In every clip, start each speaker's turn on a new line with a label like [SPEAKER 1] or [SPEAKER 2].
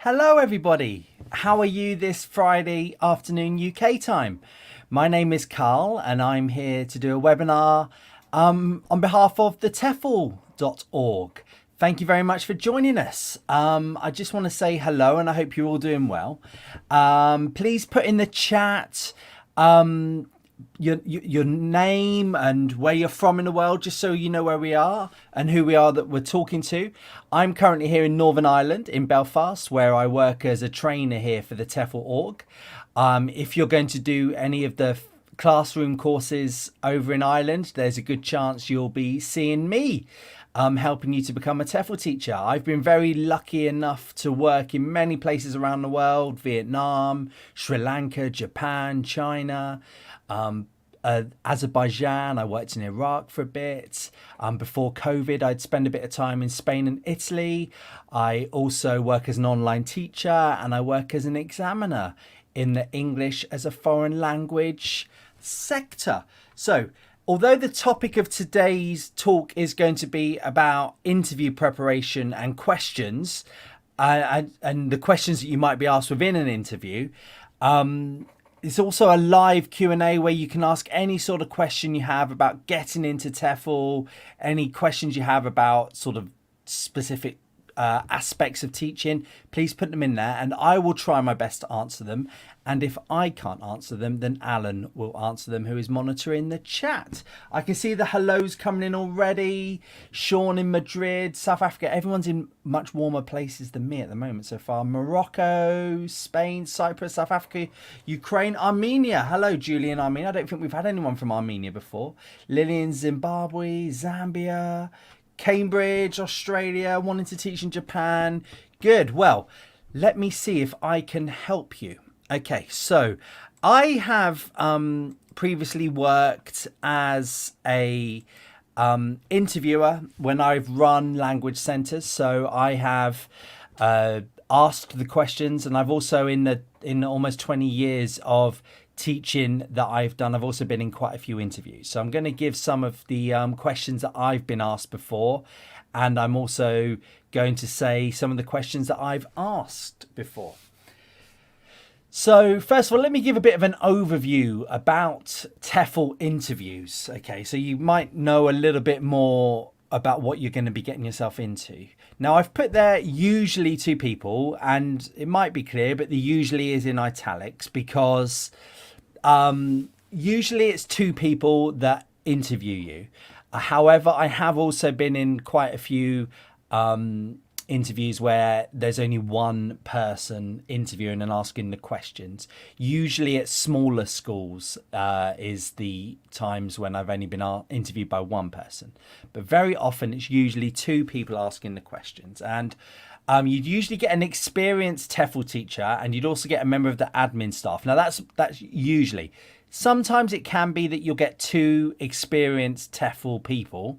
[SPEAKER 1] Hello everybody, how are you this Friday afternoon UK time? My name is Carl and I'm here to do a webinar on behalf of the TEFL.org. Thank you very much for joining us. I just want to say hello and I hope you're all doing well. Please put in the chat your name and where you're from in the world, just so you know where we are and who we are that we're talking to. I'm currently here in Northern Ireland in Belfast, where I work as a trainer here for the TEFL Org. If you're going to do any of the classroom courses over in Ireland, there's a good chance you'll be seeing me helping you to become a TEFL teacher. I've been very lucky enough to work in many places around the world: Vietnam, Sri Lanka, Japan, China, Azerbaijan. I worked in Iraq for a bit. Before COVID, I'd spend a bit of time in Spain and Italy. I also work as an online teacher and I work as an examiner in the English as a foreign language sector. So, although the topic of today's talk is going to be about interview preparation and questions, and the questions that you might be asked within an interview, it's also a live Q&A where you can ask any sort of question you have about getting into TEFL, any questions you have about sort of specific aspects of teaching. Please put them in there and I will try my best to answer them. And if I can't answer them, then Alan will answer them, who is monitoring the chat. I can see the hellos coming in already. Sean in Madrid, South Africa. Everyone's in much warmer places than me at the moment so far. Morocco, Spain, Cyprus, South Africa, Ukraine, Armenia. Hello, Julian, Armenia. I don't think we've had anyone from Armenia before. Lillian, Zimbabwe, Zambia, Cambridge, Australia, wanting to teach in Japan. Good. Well, let me see if I can help you. Okay, so I have previously worked as a interviewer when I've run language centers. So I have asked the questions, and I've also in almost 20 years of teaching that I've done, I've also been in quite a few interviews. So I'm going to give some of the questions that I've been asked before, and I'm also going to say some of the questions that I've asked before. So first of all, let me give a bit of an overview about TEFL interviews. Okay, so you might know a little bit more about what you're going to be getting yourself into. Now, I've put there usually two people, and it might be clear, but the usually is in italics because usually it's two people that interview you. However, I have also been in quite a few interviews where there's only one person interviewing and asking the questions. Usually at smaller schools is the times when I've only been interviewed by one person, but very often it's usually two people asking the questions. And you'd usually get an experienced TEFL teacher, and you'd also get a member of the admin staff. Now that's usually. Sometimes it can be that you'll get two experienced TEFL people,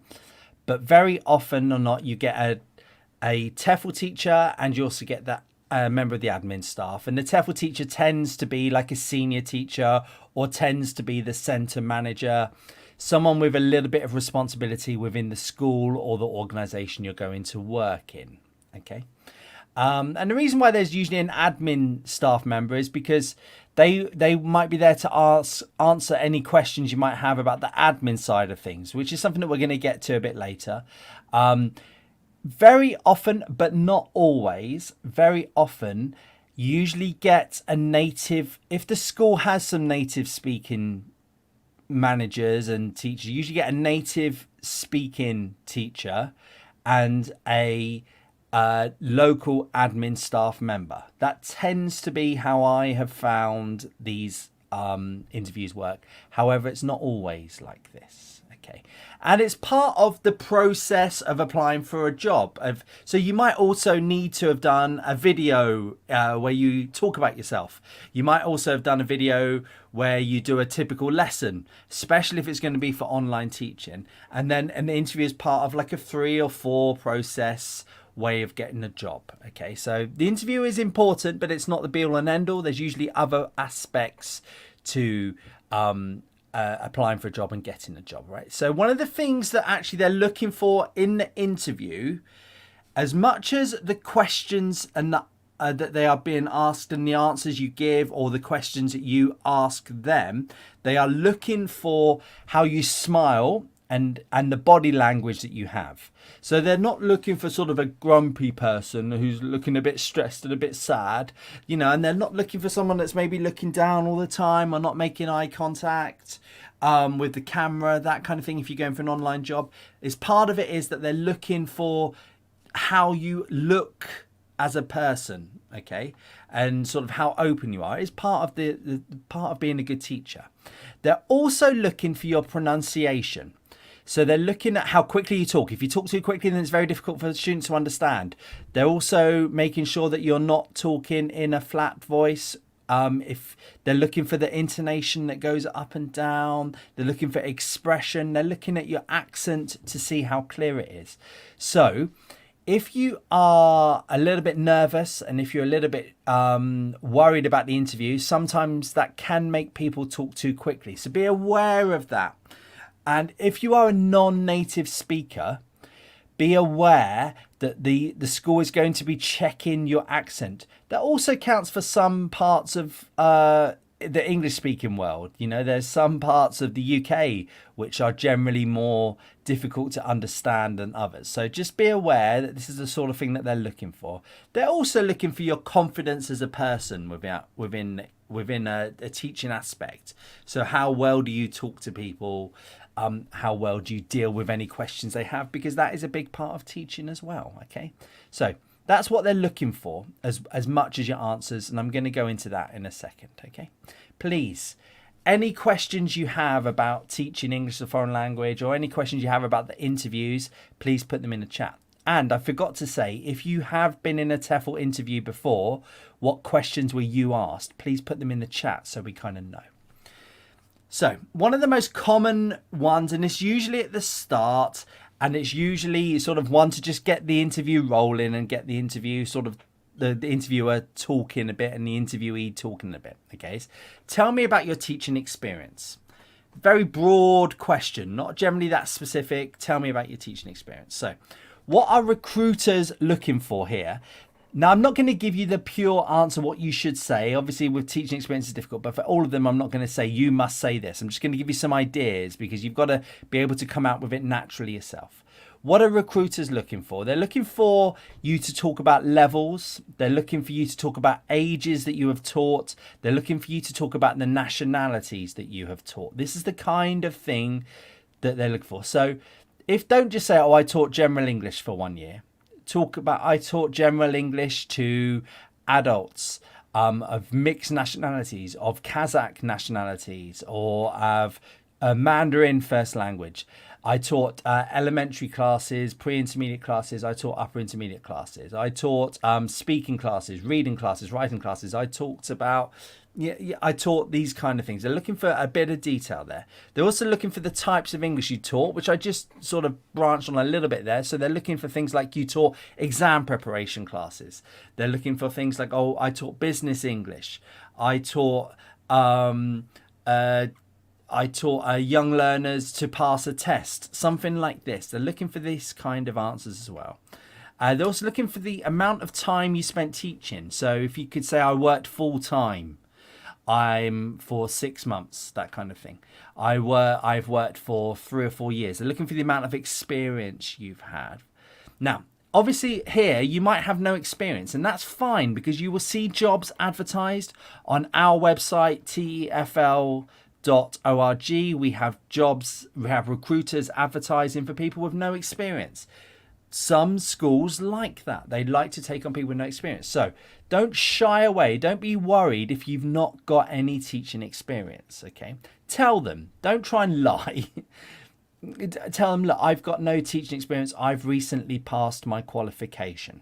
[SPEAKER 1] but very often or not you get a TEFL teacher, and you also get that member of the admin staff. And the TEFL teacher tends to be like a senior teacher, or tends to be the centre manager, someone with a little bit of responsibility within the school or the organisation you're going to work in. Okay. And the reason why there's usually an admin staff member is because they might be there to answer any questions you might have about the admin side of things, which is something that we're going to get to a bit later. Very often, but not always, very often, usually get a native, if the school has some native speaking managers and teachers, you usually get a native speaking teacher and a local admin staff member. That tends to be how I have found these interviews work. However, it's not always like this. Okay. And it's part of the process of applying for a job. So you might also need to have done a video where you talk about yourself. You might also have done a video where you do a typical lesson, especially if it's going to be for online teaching. And then the interview is part of like a 3 or 4 process way of getting a job. Okay, so the interview is important, but it's not the be all and end all. There's usually other aspects to applying for a job and getting a job, right? So one of the things that actually they're looking for in the interview, as much as the questions and the that they are being asked and the answers you give or the questions that you ask them. They are looking for how you smile and the body language that you have. So they're not looking for sort of a grumpy person who's looking a bit stressed and a bit sad, and they're not looking for someone that's maybe looking down all the time or not making eye contact with the camera, that kind of thing. If you're going for an online job, is part of it is that they're looking for how you look as a person, okay, and sort of how open you are is part of the part of being a good teacher. They're also looking for your pronunciation. So they're looking at how quickly you talk. If you talk too quickly, then it's very difficult for the students to understand. They're also making sure that you're not talking in a flat voice. If they're looking for the intonation that goes up and down, they're looking for expression. They're looking at your accent to see how clear it is. So if you are a little bit nervous and if you're a little bit worried about the interview, sometimes that can make people talk too quickly. So be aware of that. And if you are a non-native speaker, be aware that the school is going to be checking your accent. That also counts for some parts of the English-speaking world. There's some parts of the UK which are generally more difficult to understand than others. So just be aware that this is the sort of thing that they're looking for. They're also looking for your confidence as a person within a teaching aspect. So how well do you talk to people? How well do you deal with any questions they have? Because that is a big part of teaching as well. Okay, so that's what they're looking for as much as your answers. And I'm going to go into that in a second. Okay, please, any questions you have about teaching English as a foreign language or any questions you have about the interviews, please put them in the chat. And I forgot to say, if you have been in a TEFL interview before, what questions were you asked? Please put them in the chat so we kind of know. So one of the most common ones, and it's usually at the start, and it's usually sort of one to just get the interview rolling and get the interview sort of the interviewer talking a bit and the interviewee talking a bit. Okay, so tell me about your teaching experience. Very broad question, not generally that specific. Tell me about your teaching experience. So what are recruiters looking for here? Now, I'm not going to give you the pure answer what you should say. Obviously, with teaching experience is difficult, but for all of them, I'm not going to say you must say this. I'm just going to give you some ideas because you've got to be able to come out with it naturally yourself. What are recruiters looking for? They're looking for you to talk about levels. They're looking for you to talk about ages that you have taught. They're looking for you to talk about the nationalities that you have taught. This is the kind of thing that they're looking for. So don't just say, oh, I taught general English for 1 year. Talk about I taught general English to adults of mixed nationalities, of Kazakh nationalities, or of Mandarin first language. I taught elementary classes, pre-intermediate classes. I taught upper intermediate classes. I taught speaking classes, reading classes, writing classes. I talked about I taught these kind of things. They're looking for a bit of detail there. They're also looking for the types of English you taught, which I just sort of branched on a little bit there. So they're looking for things like you taught exam preparation classes. They're looking for things like, oh, I taught business English. I taught young learners to pass a test, something like this. They're looking for this kind of answers as well. They're also looking for the amount of time you spent teaching. So if you could say, I worked full time. I'm for 6 months, that kind of thing. I've worked for 3 or 4 years. They're looking for the amount of experience you've had. Now, obviously here you might have no experience, and that's fine because you will see jobs advertised on our website, TEFL.org. We have jobs, we have recruiters advertising for people with no experience. Some schools like that. They like to take on people with no experience. So don't shy away. Don't be worried if you've not got any teaching experience, okay? Tell them. Don't try and lie. Tell them, look, I've got no teaching experience. I've recently passed my qualification,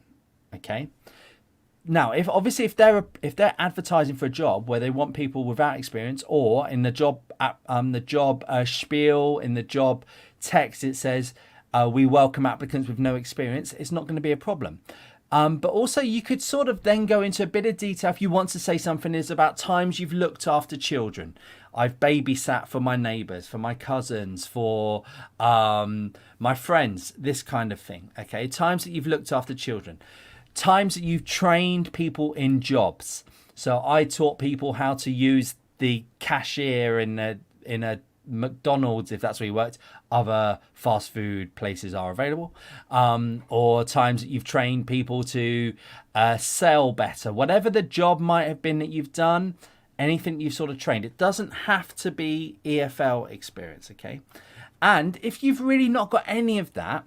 [SPEAKER 1] okay? Now, if they're advertising for a job where they want people without experience, or in the job spiel, in the job text, it says, we welcome applicants with no experience, it's not going to be a problem. But also you could sort of then go into a bit of detail if you want to say something is about times you've looked after children. I've babysat for my neighbours, for my cousins, for my friends, this kind of thing. Okay, times that you've looked after children. Times that you've trained people in jobs. So I taught people how to use the cashier in a McDonald's, if that's where you worked. Other fast food places are available. Or times that you've trained people to sell better. Whatever the job might have been that you've done, anything you've sort of trained. It doesn't have to be EFL experience, okay? And if you've really not got any of that,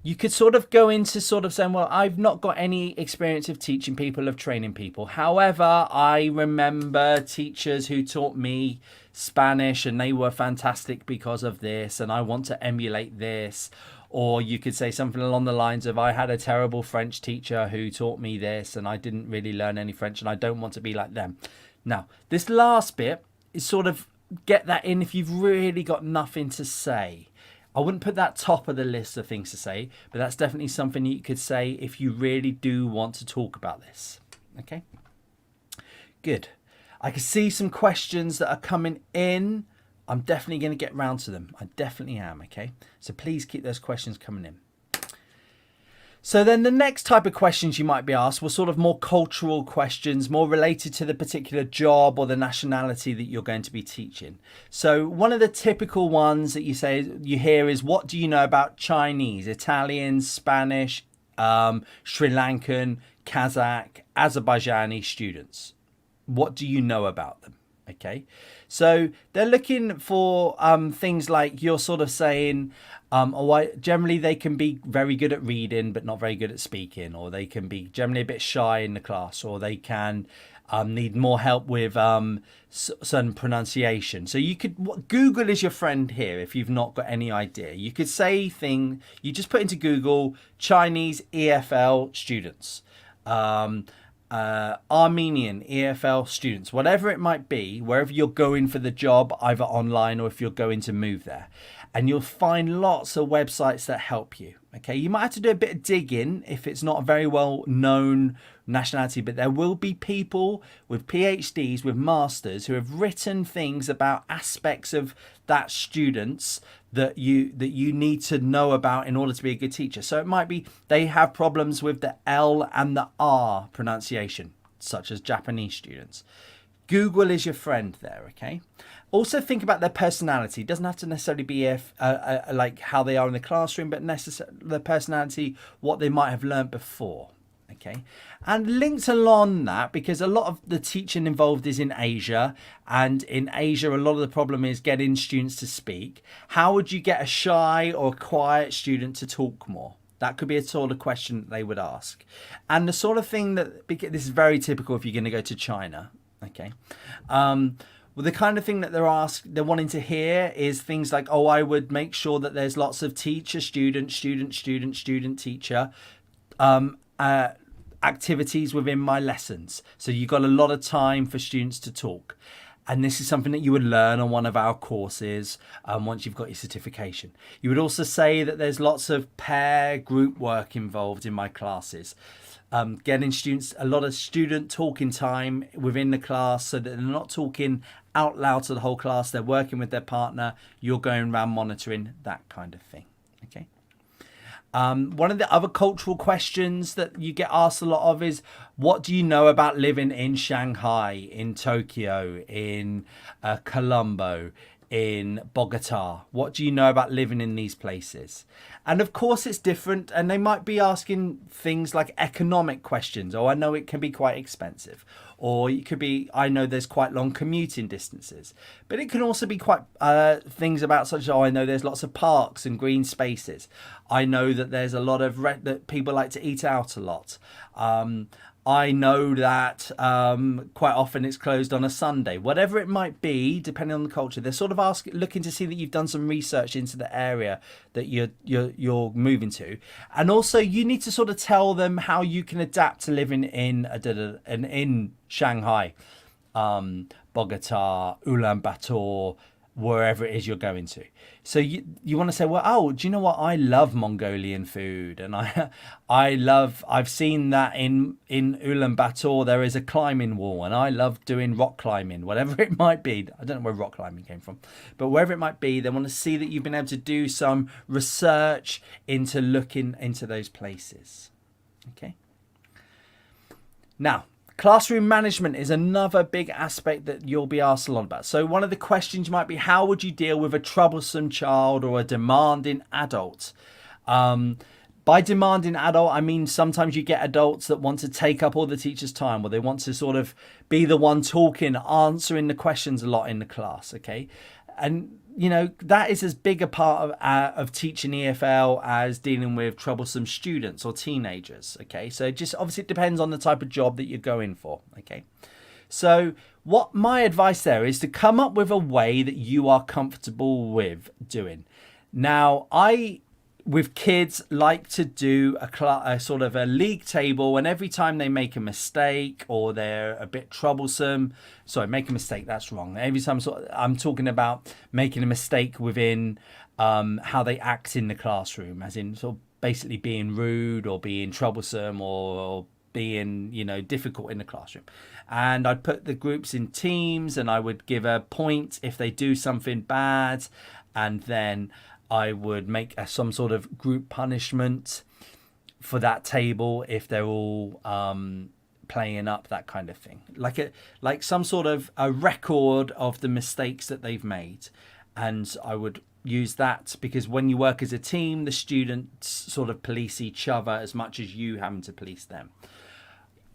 [SPEAKER 1] you could sort of go into sort of saying, well, I've not got any experience of teaching people, of training people. However, I remember teachers who taught me Spanish and they were fantastic because of this, and I want to emulate this. Or you could say something along the lines of, I had a terrible French teacher who taught me this and I didn't really learn any French and I don't want to be like them. Now, this last bit is sort of get that in if you've really got nothing to say. I wouldn't put that top of the list of things to say, but that's definitely something you could say if you really do want to talk about this. Okay, good. I can see some questions that are coming in. I'm definitely going to get round to them. I definitely am. Okay, so please keep those questions coming in. So then the next type of questions you might be asked were sort of more cultural questions, more related to the particular job or the nationality that you're going to be teaching. So one of the typical ones that you hear is, what do you know about Chinese, Italian, Spanish, Sri Lankan, Kazakh, Azerbaijani students? What do you know about them? Okay, so they're looking for things like you're sort of saying, generally they can be very good at reading but not very good at speaking, or they can be generally a bit shy in the class, or they can need more help with certain pronunciation. So you could, Google is your friend here if you've not got any idea. You could say you just put into Google Chinese EFL students. Armenian EFL students, whatever it might be, wherever you're going for the job, either online or if you're going to move there, and you'll find lots of websites that help you. Okay, you might have to do a bit of digging if it's not a very well known nationality, but there will be people with PhDs, with masters, who have written things about aspects of that students that you need to know about in order to be a good teacher. So it might be they have problems with the L and the R pronunciation, such as Japanese students. Google is your friend there, okay? Also think about their personality. It doesn't have to necessarily be like how they are in the classroom, but their personality, what they might have learned before. Okay, and linked along that, because a lot of the teaching involved is in Asia, and in Asia a lot of the problem is getting students to speak. How would you get a shy or quiet student to talk more? That could be a sort of question that they would ask. And the sort of thing that, this is very typical if you're going to go to China. Okay, well, the kind of thing that they're wanting to hear is things like, oh, I would make sure that there's lots of teacher, student, teacher activities within my lessons. So you've got a lot of time for students to talk. And this is something that you would learn on one of our courses once you've got your certification. You would also say that there's lots of pair group work involved in my classes. Getting students a lot of student talking time within the class, so that they're not talking out loud to the whole class. They're working with their partner. You're going around monitoring that kind of thing. Okay. One of the other cultural questions that you get asked a lot of is, what do you know about living in Shanghai, in Tokyo, in Colombo, in Bogota? What do you know about living in these places? And of course it's different, and they might be asking things like economic questions. Oh, I know it can be quite expensive. Or it could be, I know there's quite long commuting distances. But it can also be quite things about such as, oh, I know there's lots of parks and green spaces. I know that there's a lot of that people like to eat out a lot. I know that quite often it's closed on a Sunday. Whatever it might be, depending on the culture, they're sort of looking to see that you've done some research into the area that you're moving to, and also you need to sort of tell them how you can adapt to living in Shanghai, Bogota, Ulaanbaatar, wherever it is you're going to. So you want to say, well, oh, do you know what? I love Mongolian food, and I've seen that in Ulaanbaatar there is a climbing wall, and I love doing rock climbing, whatever it might be. I don't know where rock climbing came from, but wherever it might be, they want to see that you've been able to do some research into looking into those places. Okay. Now, classroom management is another big aspect that you'll be asked a lot about. So one of the questions might be, how would you deal with a troublesome child or a demanding adult? By demanding adult, I mean sometimes you get adults that want to take up all the teacher's time, or they want to sort of be the one talking, answering the questions a lot in the class, okay? And, you know, that is as big a part of teaching EFL as dealing with troublesome students or teenagers, okay? So just obviously it depends on the type of job that you're going for, okay? So what my advice there is to come up with a way that you are comfortable with doing. Now, with kids, like to do a sort of a league table, and every time they make a mistake or they're a bit troublesome, sorry, make a mistake, that's wrong. Every time I'm talking about making a mistake within how they act in the classroom, as in sort of basically being rude or being troublesome or being, you know, difficult in the classroom. And I'd put the groups in teams, and I would give a point if they do something bad, and then I would make some sort of group punishment for that table if they're all playing up, that kind of thing. Like some sort of a record of the mistakes that they've made. And I would use that because when you work as a team, the students sort of police each other as much as you having to police them.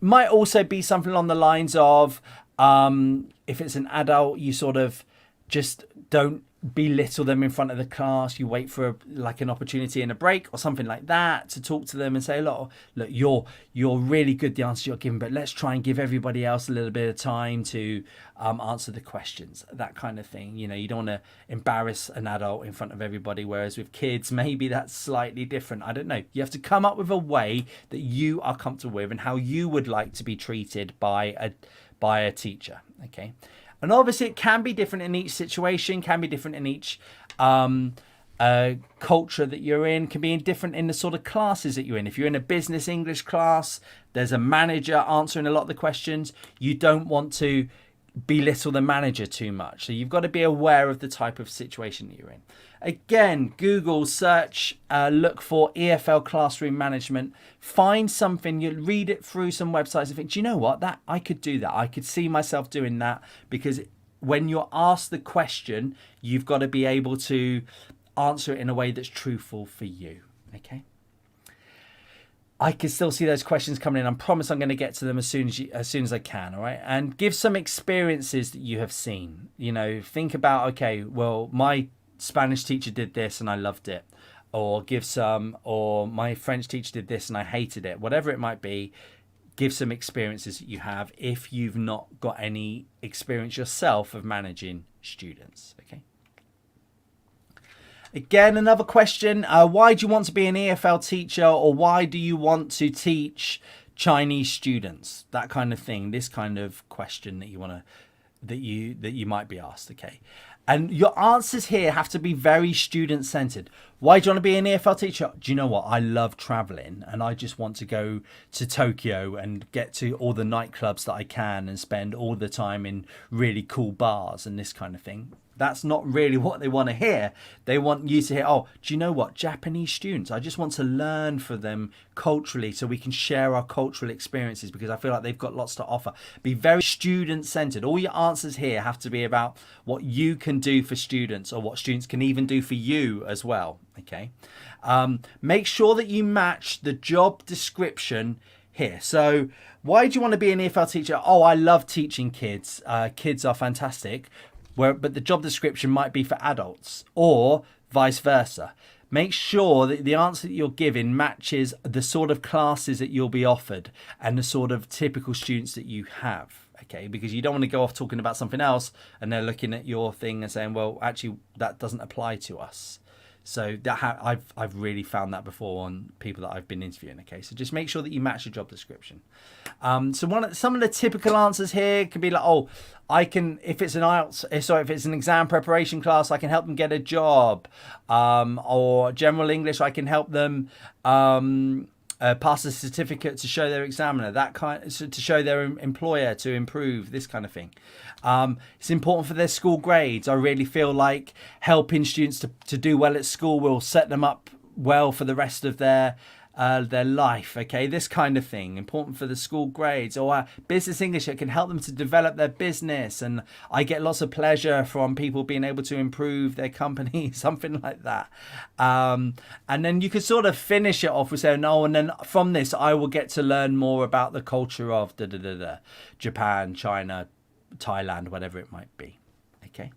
[SPEAKER 1] Might also be something along the lines of if it's an adult, you sort of just don't belittle them in front of the class. You wait for an opportunity in a break or something like that to talk to them and say, look, you're really good, the answer you're giving, but let's try and give everybody else a little bit of time to answer the questions, that kind of thing. You know, you don't want to embarrass an adult in front of everybody, whereas with kids, maybe that's slightly different. I don't know. You have to come up with a way that you are comfortable with and how you would like to be treated by a teacher, okay? And obviously it can be different in each situation, can be different in each culture that you're in, can be different in the sort of classes that you're in. If you're in a business English class, there's a manager answering a lot of the questions. You don't want to belittle the manager too much. So you've got to be aware of the type of situation that you're in. Again, Google search, look for EFL classroom management, find something, you read it through some websites and think, do you know what, that I could do that. I could see myself doing that, because when you're asked the question, you've got to be able to answer it in a way that's truthful for you. Okay. I can still see those questions coming in. I promise I'm going to get to them as soon as I can. All right. And give some experiences that you have seen. You know, think about, okay, well, my Spanish teacher did this and I loved it, or or my French teacher did this and I hated it. Whatever it might be, give some experiences that you have if you've not got any experience yourself of managing students. Okay. Again, another question, why do you want to be an EFL teacher, or why do you want to teach Chinese students? That kind of thing, this kind of question that you might be asked, okay? And your answers here have to be very student-centered. Why do you want to be an EFL teacher? Do you know what? I love traveling and I just want to go to Tokyo and get to all the nightclubs that I can and spend all the time in really cool bars and this kind of thing. That's not really what they want to hear. They want you to hear, oh, do you know what? Japanese students, I just want to learn from them culturally so we can share our cultural experiences, because I feel like they've got lots to offer. Be very student-centered. All your answers here have to be about what you can do for students, or what students can even do for you as well. Okay. Make sure that you match the job description here. So why do you want to be an EFL teacher? Oh, I love teaching kids. Kids are fantastic. But the job description might be for adults, or vice versa. Make sure that the answer that you're giving matches the sort of classes that you'll be offered and the sort of typical students that you have. Okay, because you don't want to go off talking about something else and they're looking at your thing and saying, well, actually, that doesn't apply to us. So I've really found that before on people that I've been interviewing. Okay, so just make sure that you match your job description. So some of the typical answers here could be like, oh, I can, if it's an exam preparation class, I can help them get a job, or general English, I can help them pass a certificate to show their examiner, to show their employer to improve, this kind of thing. It's important for their school grades. I really feel like helping students to do well at school will set them up well for the rest of their their life, okay, this kind of thing, important for the school grades, or business English that can help them to develop their business, and I get lots of pleasure from people being able to improve their company, something like that. And then you could sort of finish it off with saying, oh, and then from this I will get to learn more about the culture of Japan, China, Thailand, whatever it might be. Okay.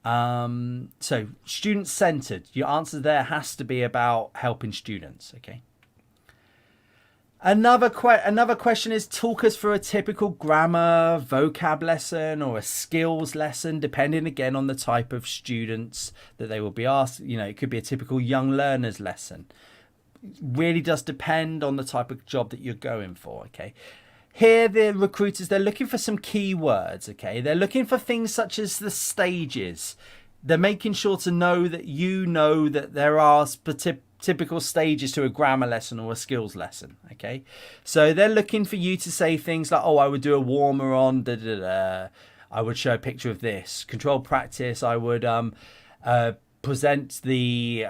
[SPEAKER 1] So student-centered, your answer there has to be about helping students. Okay. Another question is, talk us through a typical grammar, vocab lesson or a skills lesson, depending again on the type of students that they will be asked. You know, it could be a typical young learners lesson. It really does depend on the type of job that you're going for. Okay. Here, the recruiters, they're looking for some keywords, okay? They're looking for things such as the stages. They're making sure to know that you know that there are typical stages to a grammar lesson or a skills lesson, okay? So they're looking for you to say things like, oh, I would do a warmer on, I would show a picture of this. Controlled practice, I would present the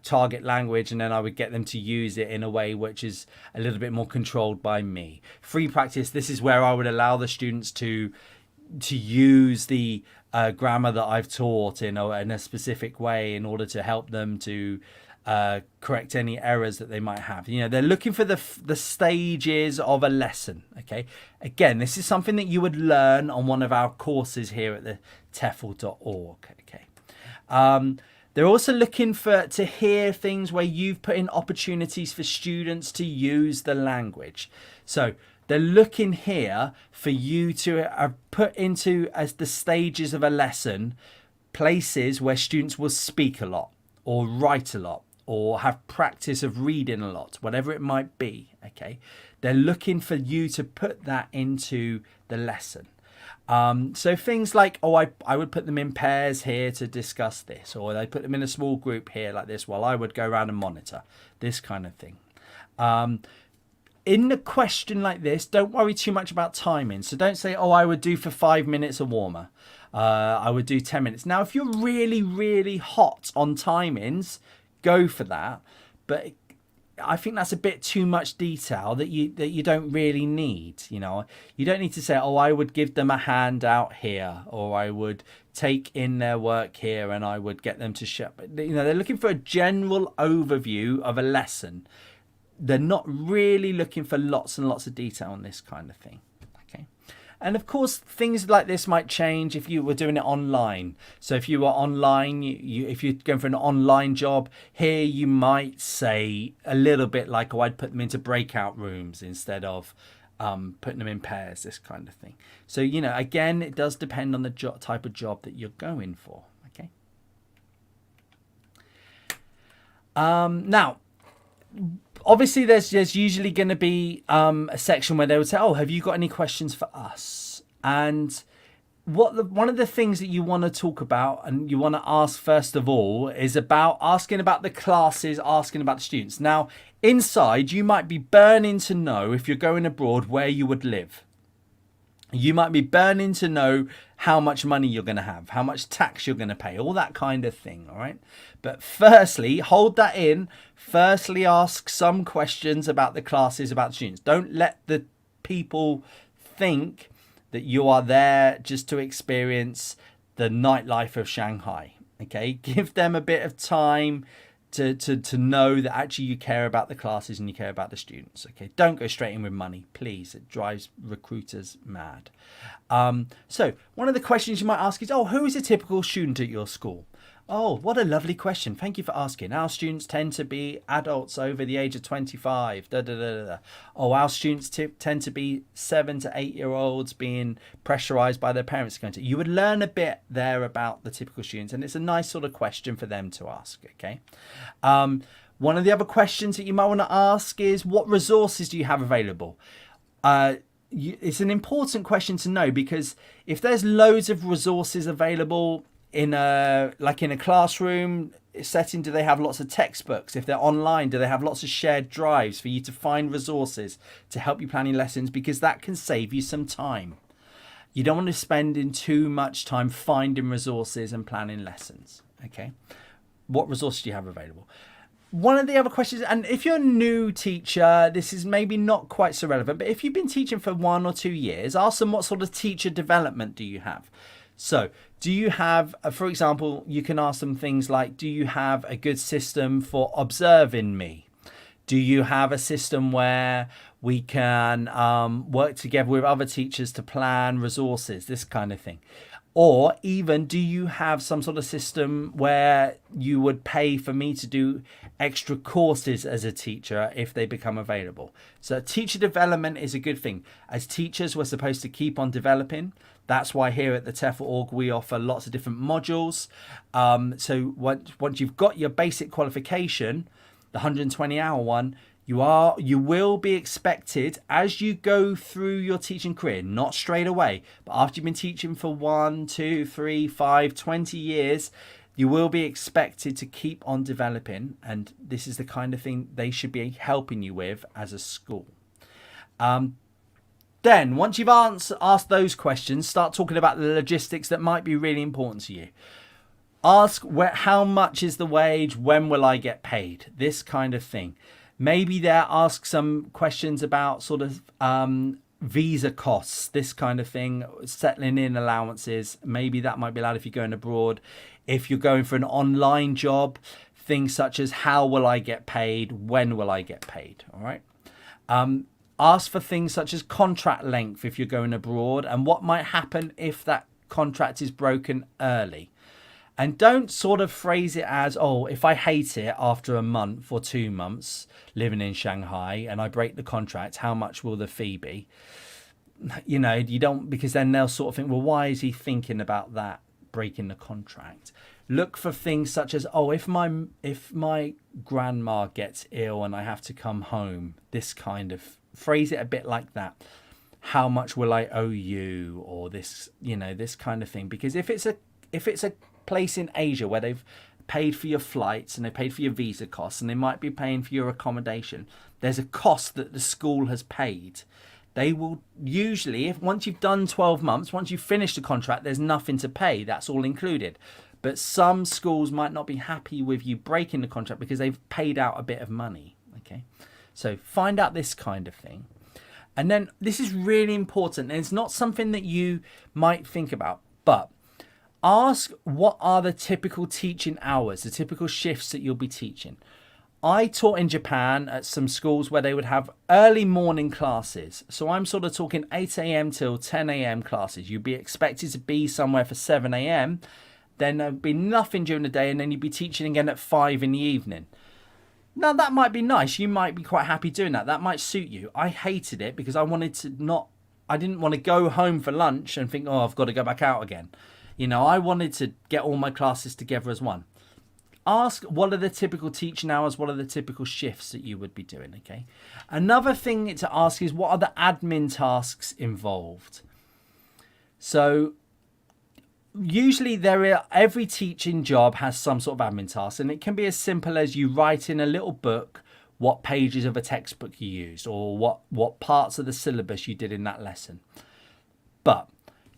[SPEAKER 1] target language, and then I would get them to use it in a way which is a little bit more controlled by me. Free practice, this is where I would allow the students to use the grammar that I've taught in a specific way in order to help them to correct any errors that they might have. You know, they're looking for the stages of a lesson. Okay, again, this is something that you would learn on one of our courses here at the TEFL.org. Okay. They're also looking to hear things where you've put in opportunities for students to use the language. So they're looking here for you to put into, as the stages of a lesson, places where students will speak a lot or write a lot or have practice of reading a lot, whatever it might be. Okay, they're looking for you to put that into the lesson. So things like, oh, I would put them in pairs here to discuss this, or they put them in a small group here like this while I would go around and monitor, this kind of thing. In a question like this, don't worry too much about timing. So don't say, oh, I would do for 5 minutes a warmer. I would do 10 minutes. Now, if you're really, really hot on timings, go for that. But I think that's a bit too much detail that you don't really need. You know, you don't need to say, oh, I would give them a handout here, or I would take in their work here and I would get them to show. You know, they're looking for a general overview of a lesson. They're not really looking for lots and lots of detail on this kind of thing. Okay. And of course, things like this might change if you were doing it online. So if you were online, if you're going for an online job, here you might say a little bit like, oh, I'd put them into breakout rooms instead of putting them in pairs, this kind of thing. So, you know, again, it does depend on the type of job that you're going for. Okay. Now, obviously, there's usually going to be a section where they would say, oh, have you got any questions for us? And one of the things that you want to talk about and you want to ask first of all is about asking about the classes, asking about the students. Now, inside, you might be burning to know, if you're going abroad, where you would live. You might be burning to know how much money you're going to have, how much tax you're going to pay, all that kind of thing, all right? But firstly, hold that in. Firstly, ask some questions about the classes, about the students. Don't let the people think that you are there just to experience the nightlife of Shanghai, okay? Give them a bit of time to know that actually you care about the classes and you care about the students. Okay, don't go straight in with money, please. It drives recruiters mad. So one of the questions you might ask is, oh, who is a typical student at your school? Oh, what a lovely question. Thank you for asking. Our students tend to be adults over the age of 25. Oh, our students tend to be 7 to 8 year olds being pressurized by their parents. You would learn a bit there about the typical students, and it's a nice sort of question for them to ask. Okay. One of the other questions that you might want to ask is, what resources do you have available? It's an important question to know, because if there's loads of resources available in a classroom setting, do they have lots of textbooks? If they're online, do they have lots of shared drives for you to find resources to help you plan your lessons? Because that can save you some time. You don't want to spend in too much time finding resources and planning lessons. Okay, what resources do you have available? one of the other questions, and if you're a new teacher, this is maybe not quite so relevant, but if you've been teaching for 1 or 2 years, ask them what sort of teacher development do you have? So do you have, for example, you can ask them things like, do you have a good system for observing me? Do you have a system where we can work together with other teachers to plan resources, this kind of thing? Or even, do you have some sort of system where you would pay for me to do extra courses as a teacher if they become available? So teacher development is a good thing. As teachers, we're supposed to keep on developing. That's why here at the TEFL Org, we offer lots of different modules. So once you've got your basic qualification, the 120-hour one, you will be expected as you go through your teaching career, not straight away, but after you've been teaching for 1, 2, 3, 5, 20 years, you will be expected to keep on developing. And this is the kind of thing they should be helping you with as a school. Then once you've asked those questions, start talking about the logistics that might be really important to you. Ask how much is the wage? When will I get paid? This kind of thing. Maybe there ask some questions about sort of visa costs, this kind of thing, settling in allowances. Maybe that might be allowed if you're going abroad. If you're going for an online job, things such as how will I get paid? When will I get paid? All right. Ask for things such as contract length if you're going abroad and what might happen if that contract is broken early. And don't sort of phrase it as, oh, if I hate it after a month or 2 months living in Shanghai and I break the contract, how much will the fee be? You know, you don't, because then they'll sort of think, well, why is he thinking about that, breaking the contract? Look for things such as, oh, if my grandma gets ill and I have to come home, this kind of, phrase it a bit like that. How much will I owe you? Or this, you know, this kind of thing. Because if it's a place in Asia where they've paid for your flights and they paid for your visa costs and they might be paying for your accommodation, there's a cost that the school has paid. They will usually, once you've done 12 months, once you've finished the contract, there's nothing to pay. That's all included. But some schools might not be happy with you breaking the contract because they've paid out a bit of money. Okay, so find out this kind of thing. And then this is really important, and it's not something that you might think about, but ask what are the typical teaching hours, the typical shifts that you'll be teaching. I taught in Japan at some schools where they would have early morning classes. So I'm sort of talking 8 a.m. till 10 a.m. classes. You'd be expected to be somewhere for 7 a.m. Then there'd be nothing during the day, and then you'd be teaching again at 5 in the evening. Now that might be nice. You might be quite happy doing that. That might suit you. I hated it because I didn't want to go home for lunch and think, oh, I've got to go back out again. You know, I wanted to get all my classes together as one. Ask what are the typical teaching hours, what are the typical shifts that you would be doing, okay? Another thing to ask is what are the admin tasks involved? So usually every teaching job has some sort of admin task, and it can be as simple as you write in a little book what pages of a textbook you used or what parts of the syllabus you did in that lesson. But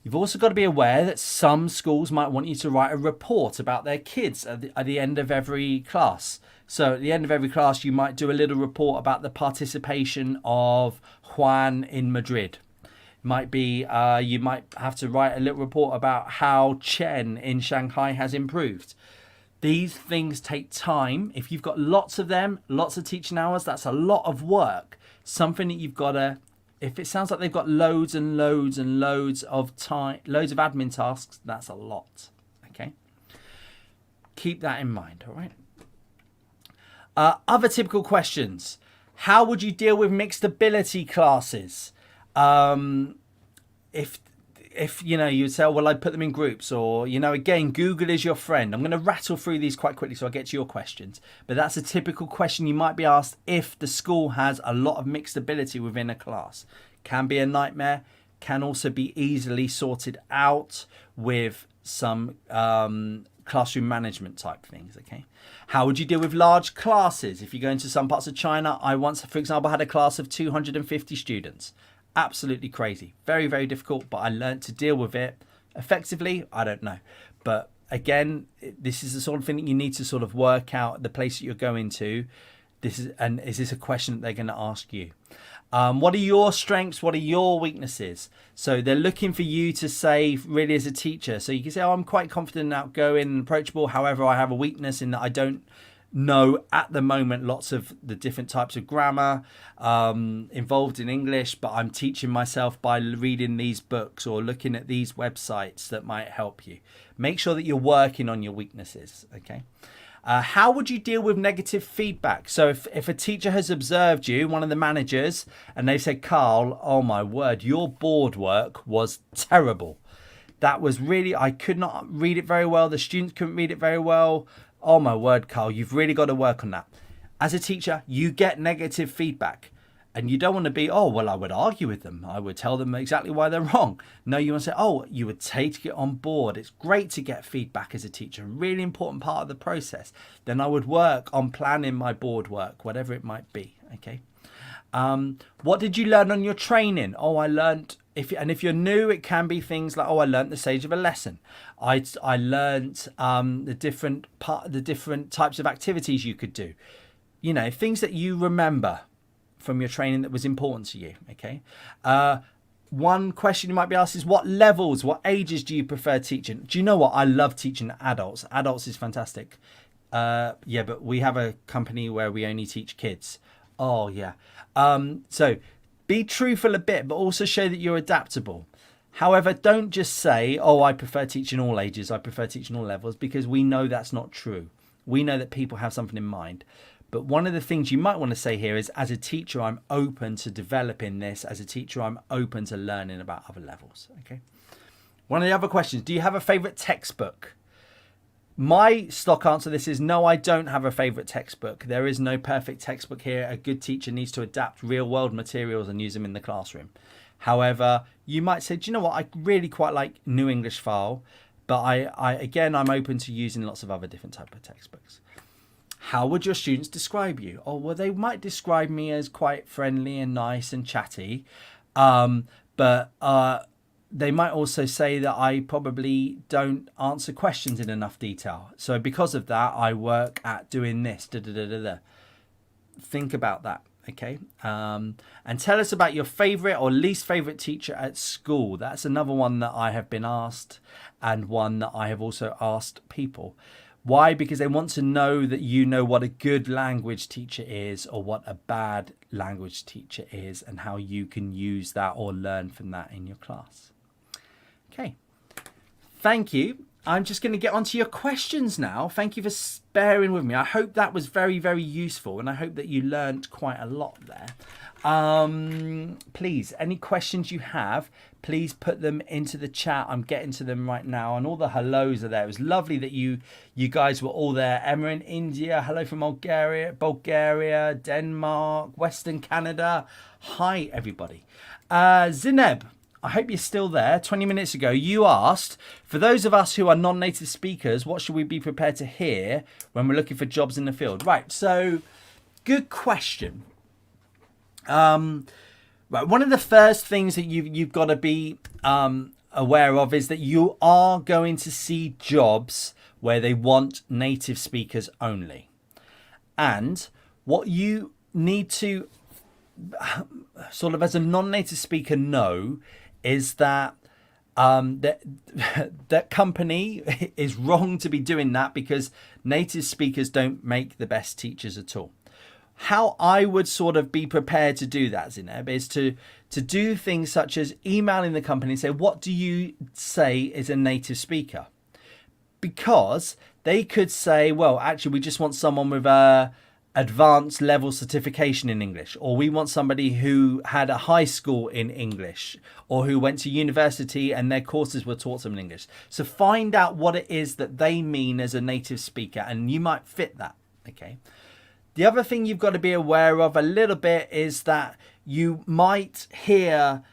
[SPEAKER 1] you've also got to be aware that some schools might want you to write a report about their kids at the end of every class. So at the end of every class, you might do a little report about the participation of Juan in Madrid. It might be you might have to write a little report about how Chen in Shanghai has improved. These things take time. If you've got lots of them, lots of teaching hours, that's a lot of work. Something that you've got to, if it sounds like they've got loads and loads and loads of time, loads of admin tasks, that's a lot. Okay. Keep that in mind. All right. Other typical questions. How would you deal with mixed ability classes? If you know, you'd say, oh, well, I'd put them in groups, or, you know, again, Google is your friend. I'm going to rattle through these quite quickly so I get to your questions. But that's a typical question you might be asked if the school has a lot of mixed ability within a class. Can be a nightmare, can also be easily sorted out with some classroom management type things, okay? How would you deal with large classes? If you go into some parts of China, I once, for example, had a class of 250 students. Absolutely crazy. Very, very difficult, but I learned to deal with it effectively. I don't know. But again, this is the sort of thing that you need to sort of work out the place that you're going to. Is this a question that they're going to ask you? What are your strengths? What are your weaknesses? So they're looking for you to say, really, as a teacher. So you can say, oh, I'm quite confident, outgoing, and approachable. However, I have a weakness in that I don't know at the moment lots of the different types of grammar involved in English, but I'm teaching myself by reading these books or looking at these websites that might help you. Make sure that you're working on your weaknesses, okay? How would you deal with negative feedback? So if a teacher has observed you, one of the managers, and they said, Carl, oh my word, your board work was terrible. That was really, I could not read it very well. The students couldn't read it very well. Oh my word, Carl, you've really got to work on that. As a teacher, you get negative feedback. And you don't want to be, oh, well, I would argue with them. I would tell them exactly why they're wrong. No, you want to say, oh, you would take it on board. It's great to get feedback as a teacher, a really important part of the process. Then I would work on planning my board work, whatever it might be, okay? What did you learn on your training? Oh, I learned, if you're new, it can be things like, oh, I learned the stage of a lesson. I learned the different types of activities you could do. You know, things that you remember from your training that was important to you, okay? One question you might be asked is, what levels, what ages do you prefer teaching? Do you know what? I love teaching adults. Adults is fantastic. Yeah, but we have a company where we only teach kids. Oh, yeah. So be truthful a bit, but also show that you're adaptable. However, don't just say, oh, I prefer teaching all ages, I prefer teaching all levels, because we know that's not true. We know that people have something in mind. But one of the things you might want to say here is, as a teacher, I'm open to developing this. As a teacher, I'm open to learning about other levels. Okay. One of the other questions, do you have a favorite textbook? My stock answer to this is no, I don't have a favorite textbook. There is no perfect textbook here. A good teacher needs to adapt real world materials and use them in the classroom. However, you might say, do you know what? I really quite like New English File, but I'm open to using lots of other different type of textbooks. How would your students describe you? Oh, well, they might describe me as quite friendly and nice and chatty. But they might also say that I probably don't answer questions in enough detail. So because of that, I work at doing this. Think about that, okay? And tell us about your favorite or least favorite teacher at school. That's another one that I have been asked, and one that I have also asked people. Why? Because they want to know that you know what a good language teacher is or what a bad language teacher is, and how you can use that or learn from that in your class. Okay, thank you. I'm just going to get onto your questions now. Thank you for bearing with me. I hope that was very, very useful, and I hope that you learned quite a lot there. Please, any questions you have, please put them into the chat. I'm getting to them right now, and all the hellos are there. It was lovely that you guys were all there. Emma in India, hello from Bulgaria, Denmark, Western Canada. Hi, everybody. Zineb, I hope you're still there. 20 minutes ago, you asked, for those of us who are non-native speakers, what should we be prepared to hear when we're looking for jobs in the field? Right, so good question. Right, one of the first things that you've got to be aware of is that you are going to see jobs where they want native speakers only. And what you need to sort of as a non-native speaker know is that that company is wrong to be doing that, because native speakers don't make the best teachers at all. How I would sort of be prepared to do that, Zineb, is to do things such as emailing the company and say, what do you say is a native speaker? Because they could say, well, actually, we just want someone with a advanced level certification in English, or we want somebody who had a high school in English, or who went to university and their courses were taught them in English. So find out what it is that they mean as a native speaker, and you might fit that, okay? The other thing you've got to be aware of a little bit is that you might hear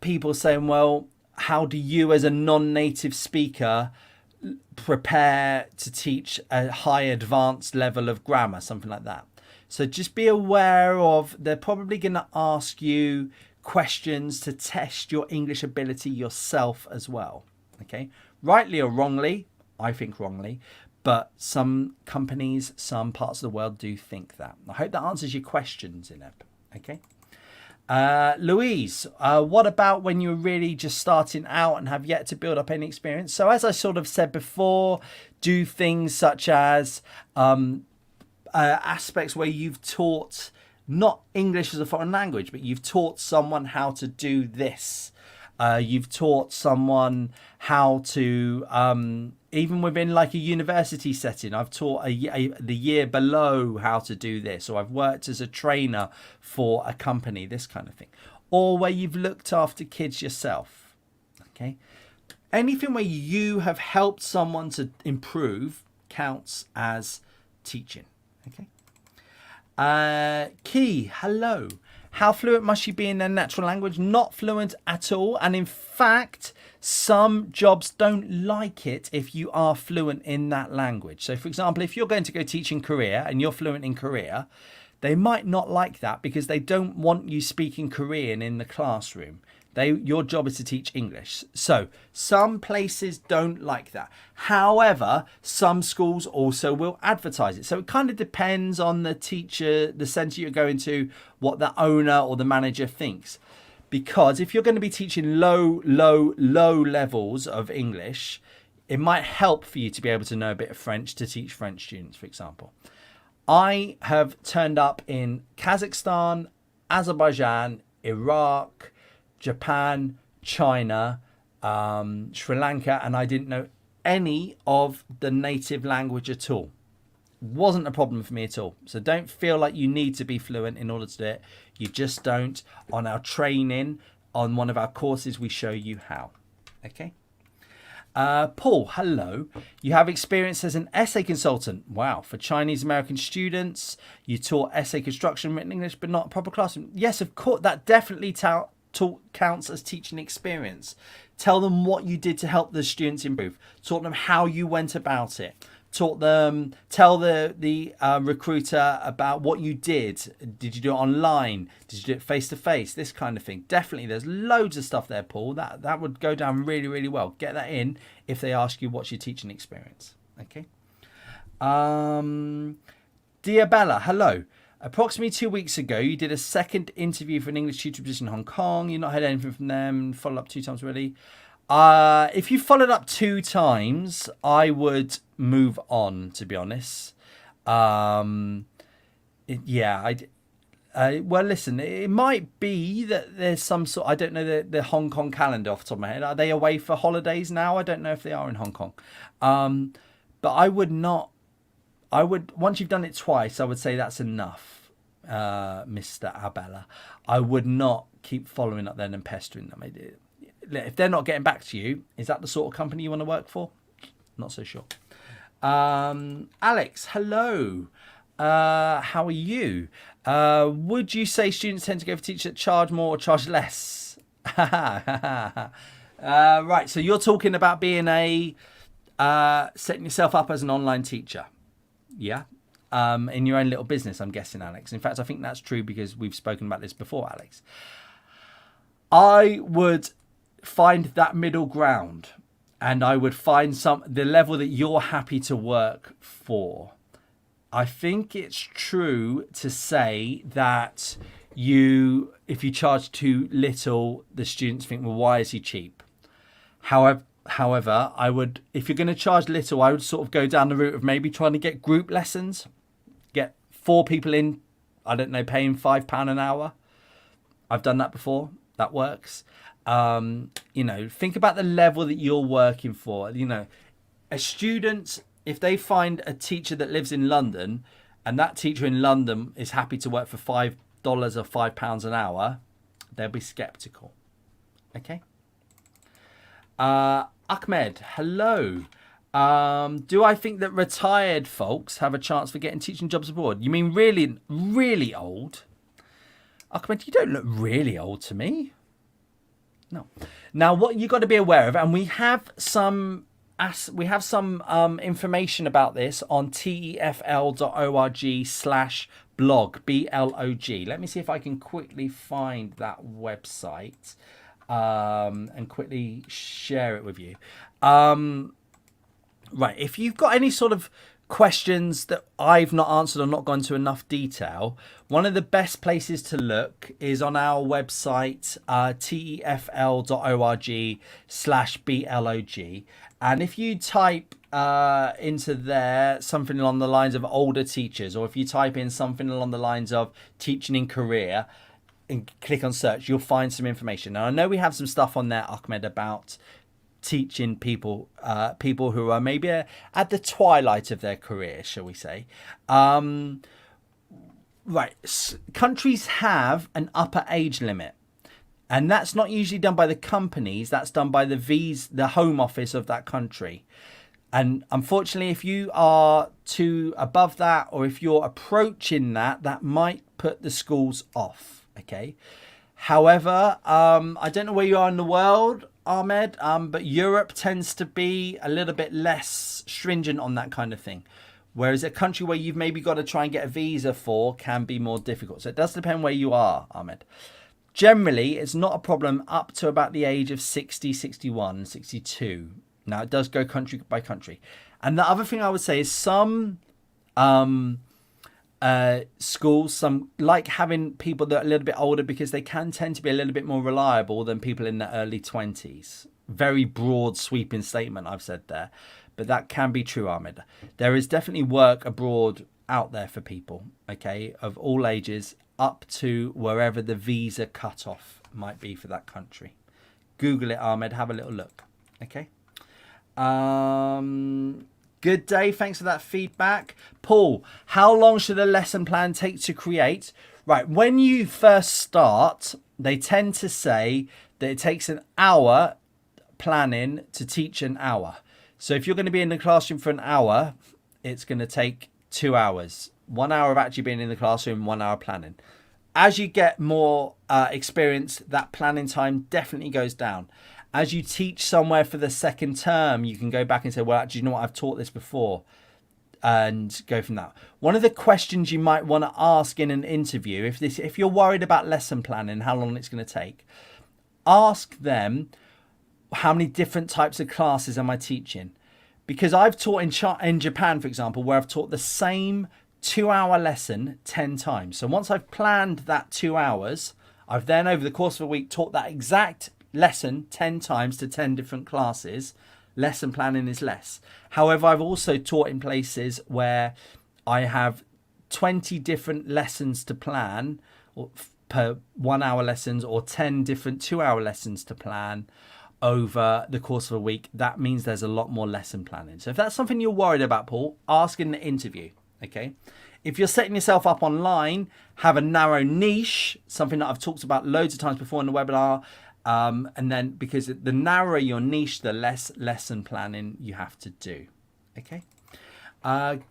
[SPEAKER 1] people saying, well, how do you as a non-native speaker prepare to teach a high advanced level of grammar, something like that. So just be aware of, they're probably going to ask you questions to test your English ability yourself as well. Okay, rightly or wrongly, I think wrongly, but some companies, some parts of the world do think that. I hope that answers your questions, Ineb. Okay. Louise, what about when you're really just starting out and have yet to build up any experience? So as I sort of said before, do things such as aspects where you've taught not English as a foreign language, but you've taught someone how to do this. You've taught someone how to, even within like a university setting, I've taught the year below how to do this, or I've worked as a trainer for a company, this kind of thing. Or where you've looked after kids yourself, okay? Anything where you have helped someone to improve counts as teaching, okay? Key, hello. How fluent must you be in their natural language? Not fluent at all. And in fact, some jobs don't like it if you are fluent in that language. So for example, if you're going to go teach in Korea and you're fluent in Korea, they might not like that because they don't want you speaking Korean in the classroom. Your job is to teach English. So some places don't like that. However, some schools also will advertise it. So it kind of depends on the teacher, the centre you're going to, what the owner or the manager thinks. Because if you're going to be teaching low levels of English, it might help for you to be able to know a bit of French to teach French students, for example. I have turned up in Kazakhstan, Azerbaijan, Iraq, Japan, China, Sri Lanka, and I didn't know any of the native language at all. Wasn't a problem for me at all. So don't feel like you need to be fluent in order to do it. You just don't. On our training, on one of our courses, we show you how. Okay. Paul, hello. You have experience as an essay consultant. Wow. For Chinese American students, you taught essay construction, written English, but not a proper classroom. Yes, of course. That definitely counts as teaching experience. Tell them what you did to help the students improve. Taught them how you went about it. Tell the recruiter about what you did. Did you do it online? Did you do it face to face? This kind of thing. Definitely, there's loads of stuff there, Paul. That would go down really, really well. Get that in if they ask you what's your teaching experience. Okay. Dear Bella, hello. Approximately 2 weeks ago, you did a second interview for an English tutor position in Hong Kong. You've not heard anything from them. Followed up 2 times already. If you followed up 2 times, I would move on, to be honest. Well, listen, it might be that there's some sort, I don't know the Hong Kong calendar off the top of my head. Are they away for holidays now? I don't know if they are in Hong Kong. But I would not, once you've done it twice, I would say that's enough, Mr. Abella. I would not keep following up then and pestering them. If they're not getting back to you, is that the sort of company you want to work for? Not so sure. Alex, hello. How are you? Would you say students tend to go for teachers that charge more or charge less? Right, so you're talking about being setting yourself up as an online teacher. Yeah. In your own little business, I'm guessing, Alex. In fact, I think that's true because we've spoken about this before, Alex. I would find that middle ground, and I would find the level that you're happy to work for. I think it's true to say that if you charge too little, the students think, well, why is he cheap? However, if you're going to charge little, I would sort of go down the route of maybe trying to get group lessons, get 4 people in, I don't know, paying £5 an hour. I've done that before. That works. Think about the level that you're working for. A student, if they find a teacher that lives in London and that teacher in London is happy to work for $5 or £5 an hour, they'll be skeptical. Okay. Ahmed, hello. Do I think that retired folks have a chance for getting teaching jobs abroad? You mean really, really old? Ahmed, you don't look really old to me. No. Now, what you got to be aware of, and we have some information about this on tefl.org/blog, blog. Let me see if I can quickly find that website and quickly share it with you. Right. If you've got any sort of questions that I've not answered or not gone into enough detail, one of the best places to look is on our website, tefl.org/blog. And if you type into there something along the lines of older teachers, or if you type in something along the lines of teaching in career and click on search, you'll find some information. Now, I know we have some stuff on there, Ahmed, about teaching people who are maybe at the twilight of their career, shall we say. Countries have an upper age limit, and that's not usually done by the companies. That's done by the home office of that country. And unfortunately, if you are too above that, or if you're approaching that, that might put the schools off. Okay. However, I don't know where you are in the world, Ahmed, but Europe tends to be a little bit less stringent on that kind of thing. Whereas a country where you've maybe got to try and get a visa for can be more difficult. So it does depend where you are, Ahmed. Generally, it's not a problem up to about the age of 60, 61, 62. Now, it does go country by country. And the other thing I would say is some schools, some like having people that are a little bit older, because they can tend to be a little bit more reliable than people in the early 20s. Very broad sweeping statement I've said there, but that can be true, Ahmed. There is definitely work abroad out there for people, okay, of all ages, up to wherever the visa cutoff might be for that country. Google it, Ahmed, have a little look. Okay. Good day. Thanks for that feedback. Paul, how long should a lesson plan take to create? Right. When you first start, they tend to say that it takes an hour planning to teach an hour. So if you're going to be in the classroom for an hour, it's going to take 2 hours. 1 hour of actually being in the classroom, 1 hour planning. As you get more experience, that planning time definitely goes down. As you teach somewhere for the second term, you can go back and say, well, actually, you know what? I've taught this before, and go from that. One of the questions you might want to ask in an interview, if you're worried about lesson planning, how long it's going to take, ask them, how many different types of classes am I teaching? Because I've taught in Japan, for example, where I've taught the same 2-hour lesson 10 times. So once I've planned that 2 hours, I've then over the course of a week taught that exact lesson 10 times to 10 different classes. Lesson planning is less. However, I've also taught in places where I have 20 different lessons to plan per 1 hour lessons, or 10 different 2-hour lessons to plan over the course of a week. That means there's a lot more lesson planning. So if that's something you're worried about, Paul, ask in the interview. Okay. If you're setting yourself up online, have a narrow niche, something that I've talked about loads of times before in the webinar. And then because the narrower your niche, the less lesson planning you have to do. Okay.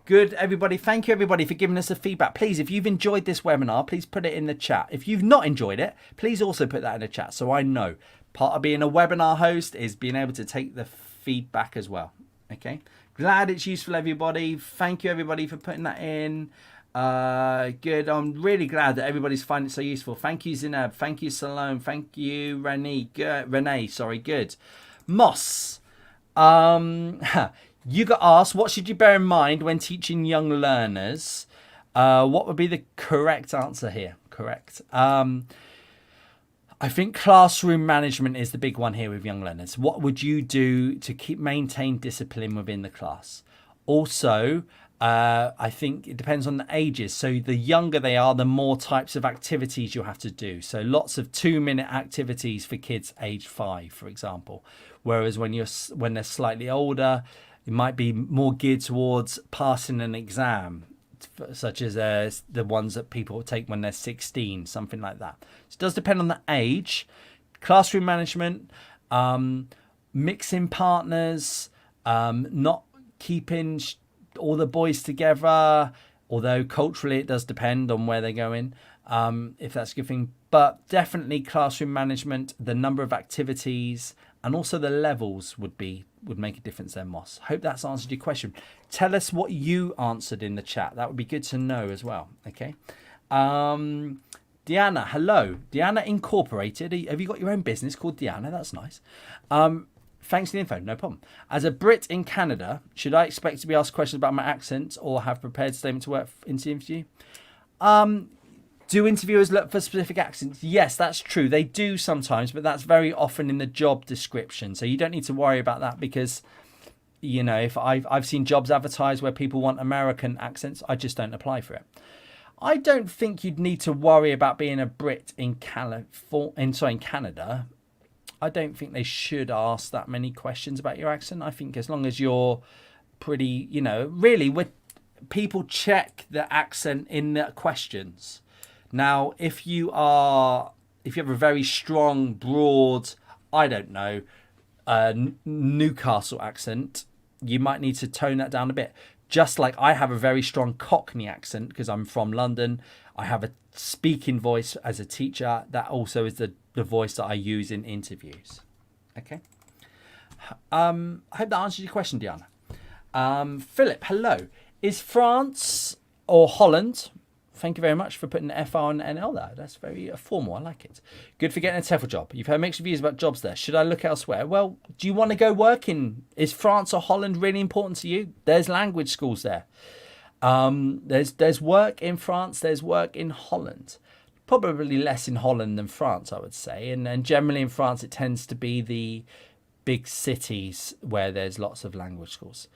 [SPEAKER 1] Good, everybody. Thank you, everybody, for giving us a feedback. Please, if you've enjoyed this webinar, please put it in the chat. If you've not enjoyed it, please also put that in the chat so I know. Part of being a webinar host is being able to take the feedback as well. Okay. Glad it's useful, everybody. Thank you, everybody, for putting that in. Good. I'm really glad that everybody's finding it so useful. Thank you, Zinab. Thank you, Salome. Thank you, Renee. Renee, sorry. Good. Moss. You got asked, what should you bear in mind when teaching young learners? What would be the correct answer here? Correct. I think classroom management is the big one here with young learners. What would you do to maintain discipline within the class? Also, I think it depends on the ages. So the younger they are, the more types of activities you'll have to do. So lots of 2-minute activities for kids aged 5, for example. Whereas when they're slightly older, it might be more geared towards passing an exam, such as the ones that people take when they're 16, something like that. So it does depend on the age. Classroom management, mixing partners, not keeping all the boys together, although culturally it does depend on where they're going, if that's a good thing. But definitely classroom management, the number of activities, and also the levels would make a difference there, Moss. Hope that's answered your question. Tell us what you answered in the chat. That would be good to know as well. Okay. Deanna, hello. Deanna Incorporated. Have you got your own business called Deanna? That's nice. Thanks for the info. No problem. As a Brit in Canada, should I expect to be asked questions about my accent or have prepared statement to work into the interview? Do interviewers look for specific accents? Yes, that's true. They do sometimes, but that's very often in the job description. So you don't need to worry about that because, you know, if I've seen jobs advertised where people want American accents, I just don't apply for it. I don't think you'd need to worry about being a Brit in Canada. I don't think they should ask that many questions about your accent. I think as long as you're pretty, you know, really, people check the accent in the questions. Now, if you have a very strong, broad, I don't know, Newcastle accent, you might need to tone that down a bit. Just like I have a very strong Cockney accent because I'm from London. I have a speaking voice as a teacher. That also is the voice that I use in interviews. Okay. I hope that answers your question, Diana. Philip, hello. Is France or Holland? Thank you very much for putting the FR and NL there. That's very formal. I like it. Good for getting a TEFL job. You've heard mixed reviews about jobs there. Should I look elsewhere? Well, do you want to go work in? Is France or Holland really important to you? There's language schools there. There's work in France. There's work in Holland. Probably less in Holland than France, I would say. And generally in France, it tends to be the big cities where there's lots of language schools.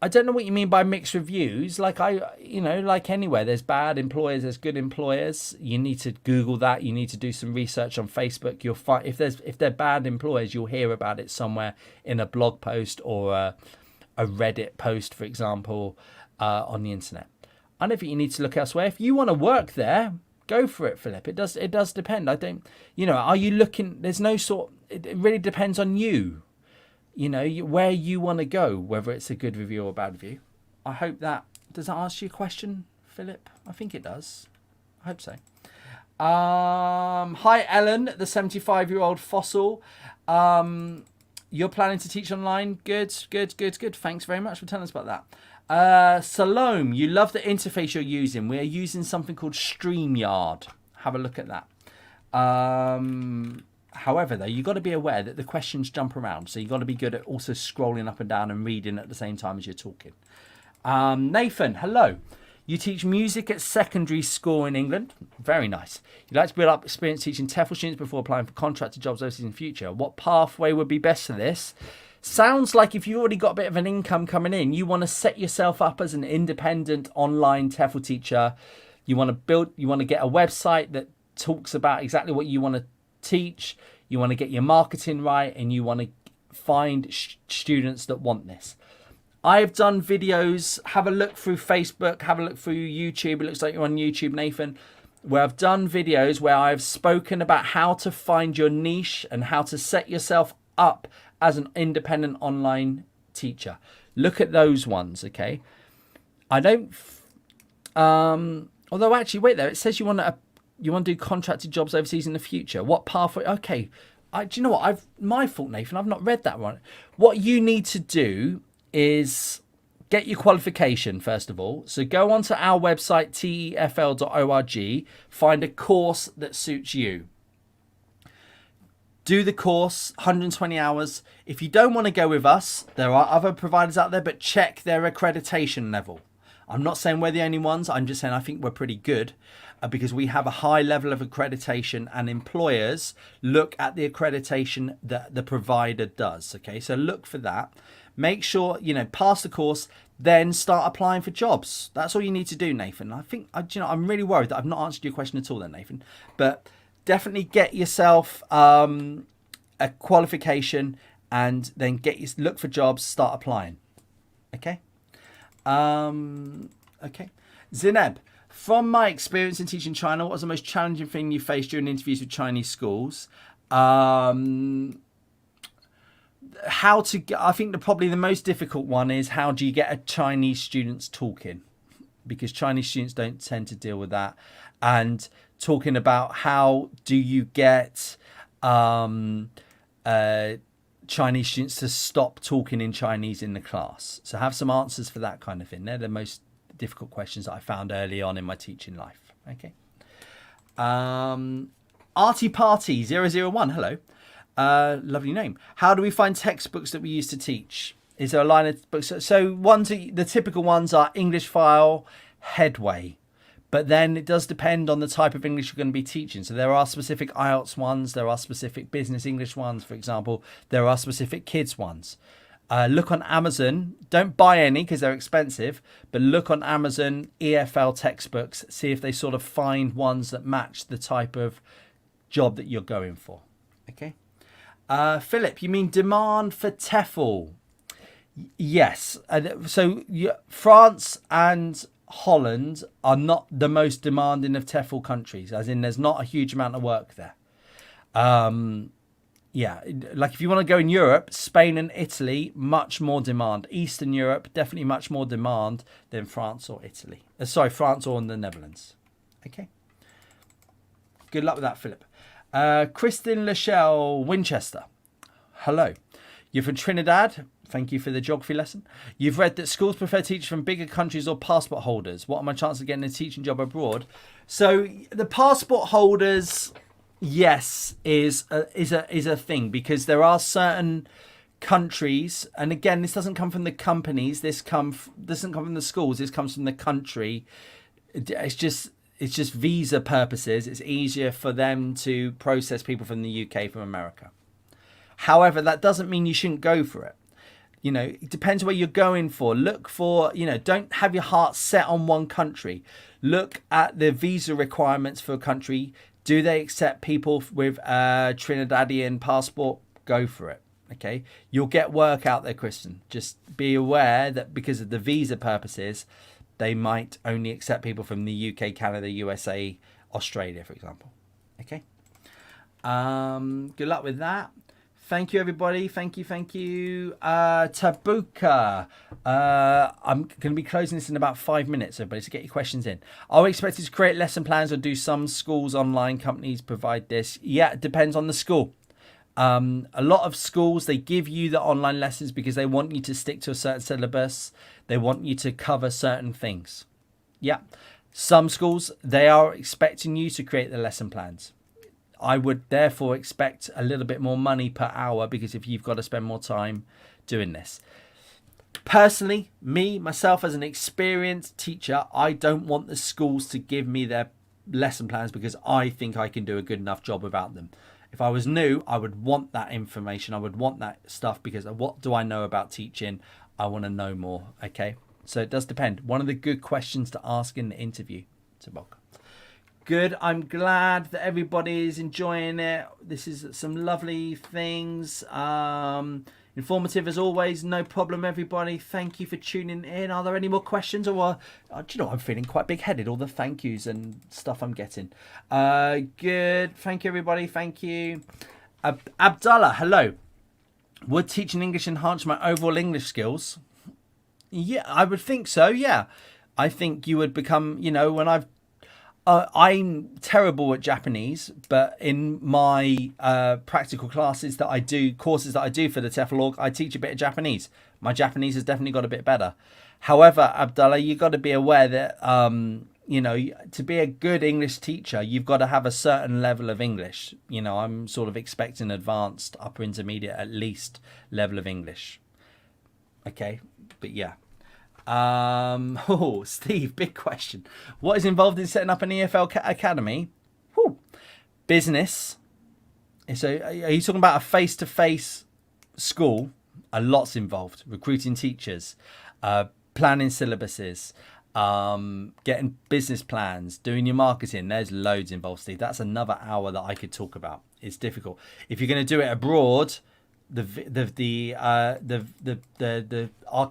[SPEAKER 1] I don't know what you mean by mixed reviews. Like anywhere, there's bad employers, there's good employers. You need to Google that. You need to do some research on Facebook. You'll find if they're bad employers, you'll hear about it somewhere in a blog post or a Reddit post, for example, on the internet. I don't think you need to look elsewhere. If you want to work there, go for it, Philip. It does depend. I don't, are you looking? There's no sort. It really depends on you. Where you want to go, whether it's a good review or a bad review. I hope does that answer your question, Philip? I think it does. I hope so. Hi, Ellen, the 75-year-old fossil. You're planning to teach online? Good. Thanks very much for telling us about that. Salome, you love the interface you're using. We're using something called StreamYard. Have a look at that. However, though, you've got to be aware that the questions jump around. So you've got to be good at also scrolling up and down and reading at the same time as you're talking. Nathan, hello. You teach music at secondary school in England. Very nice. You'd like to build up experience teaching TEFL students before applying for contracted jobs overseas in the future. What pathway would be best for this? Sounds like if you've already got a bit of an income coming in, you want to set yourself up as an independent online TEFL teacher. You want to get a website that talks about exactly what you want to teach. You want to get your marketing right, and you want to find students that want this. I've done videos. Have a look through Facebook, have a look through YouTube. It looks like you're on YouTube, Nathan, where I've done videos where I've spoken about how to find your niche and how to set yourself up as an independent online teacher. Look at those ones, okay? I don't although actually wait there, it says you want to do contracted jobs overseas in the future. What pathway? Okay. Do you know what? My fault, Nathan. I've not read that one. What you need to do is get your qualification, first of all. So go onto our website, TEFL.org, find a course that suits you. Do the course, 120 hours. If you don't want to go with us, there are other providers out there, but check their accreditation level. I'm not saying we're the only ones. I'm just saying I think we're pretty good because we have a high level of accreditation, and employers look at the accreditation that the provider does. Okay, so look for that. Make sure, pass the course, then start applying for jobs. That's all you need to do, Nathan. I think, I'm really worried that I've not answered your question at all then, Nathan. But definitely get yourself a qualification and then look for jobs, start applying. Okay? Okay. Zineb, from my experience in teaching China, what was the most challenging thing you faced during interviews with Chinese schools? I think probably the most difficult one is how do you get a Chinese students talking? Because Chinese students don't tend to deal with that. And talking about how do you get Chinese students to stop talking in Chinese in the class. So have some answers for that kind of thing. They're the most difficult questions that I found early on in my teaching life. Okay. Artie Party 001, hello. Lovely name. How do we find textbooks that we use to teach? Is there a line of books? So the typical ones are English File, Headway. But then it does depend on the type of English you're going to be teaching. So there are specific IELTS ones. There are specific business English ones, for example. There are specific kids ones. Look on Amazon. Don't buy any because they're expensive. But look on Amazon, EFL textbooks. See if they sort of find ones that match the type of job that you're going for. Okay. Philip, you mean demand for TEFL? Yes. So France and Holland are not the most demanding of TEFL countries, as in there's not a huge amount of work there. Yeah, like if you want to go in Europe, Spain and Italy, much more demand. Eastern Europe, definitely much more demand than France or Italy. France or the Netherlands. Okay. Good luck with that, Philip. Kristen Lachelle Winchester. Hello. You're from Trinidad. Thank you for the geography lesson. You've read that schools prefer teachers from bigger countries or passport holders. What are my chances of getting a teaching job abroad? So the passport holders, yes, is a thing, because there are certain countries, and again, this doesn't come from the companies. This doesn't come from the schools. This comes from the country. It's just visa purposes. It's easier for them to process people from the UK, from America. However, that doesn't mean you shouldn't go for it. You know, it depends where you're going for. Look for, don't have your heart set on one country. Look at the visa requirements for a country. Do they accept people with a Trinidadian passport? Go for it. Okay. You'll get work out there, Kristen. Just be aware that because of the visa purposes, they might only accept people from the UK, Canada, USA, Australia, for example. Okay. Good luck with that. Thank you, everybody. Thank you. Tabuka. I'm going to be closing this in about 5 minutes, everybody, so get your questions in. Are we expected to create lesson plans, or do some schools, online companies provide this? Yeah, it depends on the school. A lot of schools, they give you the online lessons because they want you to stick to a certain syllabus. They want you to cover certain things. Yeah. Some schools, they are expecting you to create the lesson plans. I would therefore expect a little bit more money per hour, because if you've got to spend more time doing this. Personally, myself as an experienced teacher, I don't want the schools to give me their lesson plans because I think I can do a good enough job without them. If I was new, I would want that information. I would want that stuff, because what do I know about teaching? I want to know more. Okay. So it does depend. One of the good questions to ask in the interview. Tabok. Good. I'm glad that everybody is enjoying it. This is some lovely things. Informative as always. No problem, everybody. Thank you for tuning in. Are there any more questions? Or do you know, I'm feeling quite big-headed. All the thank yous and stuff I'm getting. Good. Thank you, everybody. Thank you. Abdullah, hello. Would teaching English enhance my overall English skills? Yeah, I would think so. Yeah. I think you would become, when I'm terrible at Japanese, but in my practical courses that I do for the TEFL Org, I teach a bit of Japanese. My Japanese has definitely got a bit better. However, Abdullah, you've got to be aware that, to be a good English teacher, you've got to have a certain level of English. I'm sort of expecting advanced, upper intermediate, at least level of English. Okay, but yeah. Steve, big question. What is involved in setting up an EFL academy? Business. So are you talking about a face-to-face school? A lot's involved. Recruiting teachers, planning syllabuses, getting business plans, doing your marketing. There's loads involved, Steve. That's another hour that I could talk about. It's difficult. If you're going to do it abroad,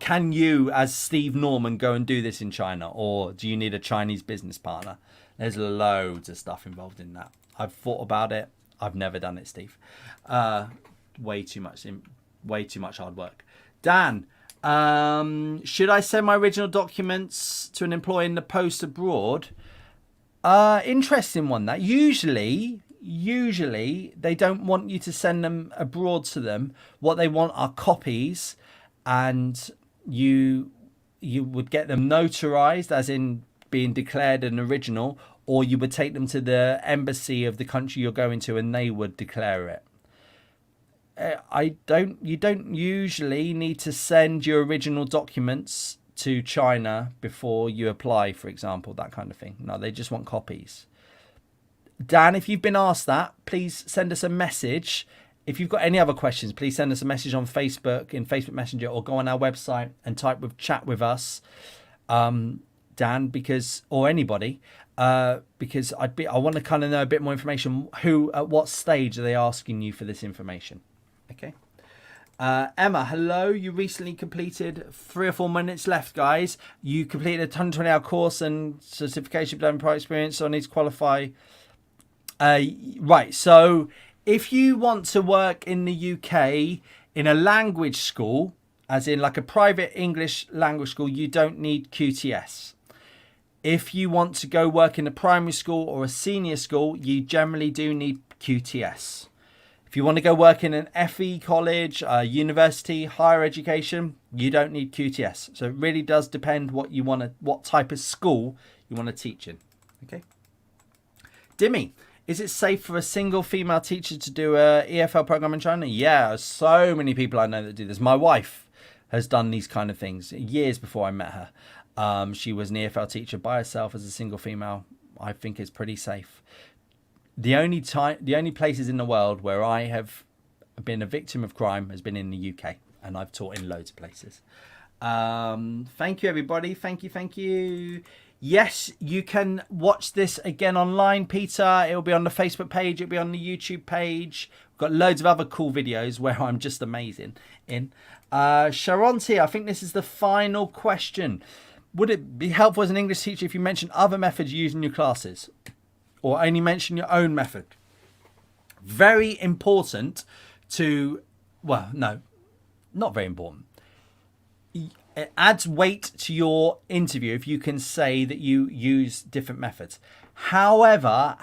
[SPEAKER 1] can you, as Steve Norman, go and do this in China, or do you need a Chinese business partner? There's loads of stuff involved in that. I've thought about it. I've never done it, Steve. Way too much hard work. Dan, should I send my original documents to an employer in the post abroad? Interesting one. That usually they don't want you to send them abroad to them. What they want are copies, and you would get them notarized, as in being declared an original, or you would take them to the embassy of the country you're going to and they would declare it. you don't usually need to send your original documents to China before you apply, for example, that kind of thing. No, they just want copies. Dan, if you've been asked that, please send us a message. If you've got any other questions, please send us a message on Facebook, in Facebook Messenger, or go on our website and type with chat with us, Dan, because, or anybody, because I want to kind of know a bit more information. Who, at what stage are they asking you for this information? Okay. Emma, hello. You recently completed 3 or 4 minutes left, guys. You completed a 120-hour course and certification done prior experience, so I need to qualify. Right. So if you want to work in the UK in a language school, as in like a private English language school, you don't need QTS. If you want to go work in a primary school or a senior school, you generally do need QTS. If you want to go work in an FE college, university, higher education, you don't need QTS. So it really does depend what you want to, what type of school you want to teach in. Okay. Dimmy, is it safe for a single female teacher to do a EFL program in China? Yeah, so many people I know that do this. My wife has done these kind of things years before I met her. She was an EFL teacher by herself as a single female. I think it's pretty safe. The only places in the world where I have been a victim of crime has been in the UK, and I've taught in loads of places. Thank you, everybody. Thank you. Yes, you can watch this again online, Peter. It'll be on the Facebook page. It'll be on the YouTube page. We've got loads of other cool videos where I'm just amazing in. Sharonti, I think this is the final question. Would it be helpful as an English teacher if you mentioned other methods you use in your classes? Or only mention your own method? Very important to, well, no, not very important. It adds weight to your interview if you can say that you use different methods. However,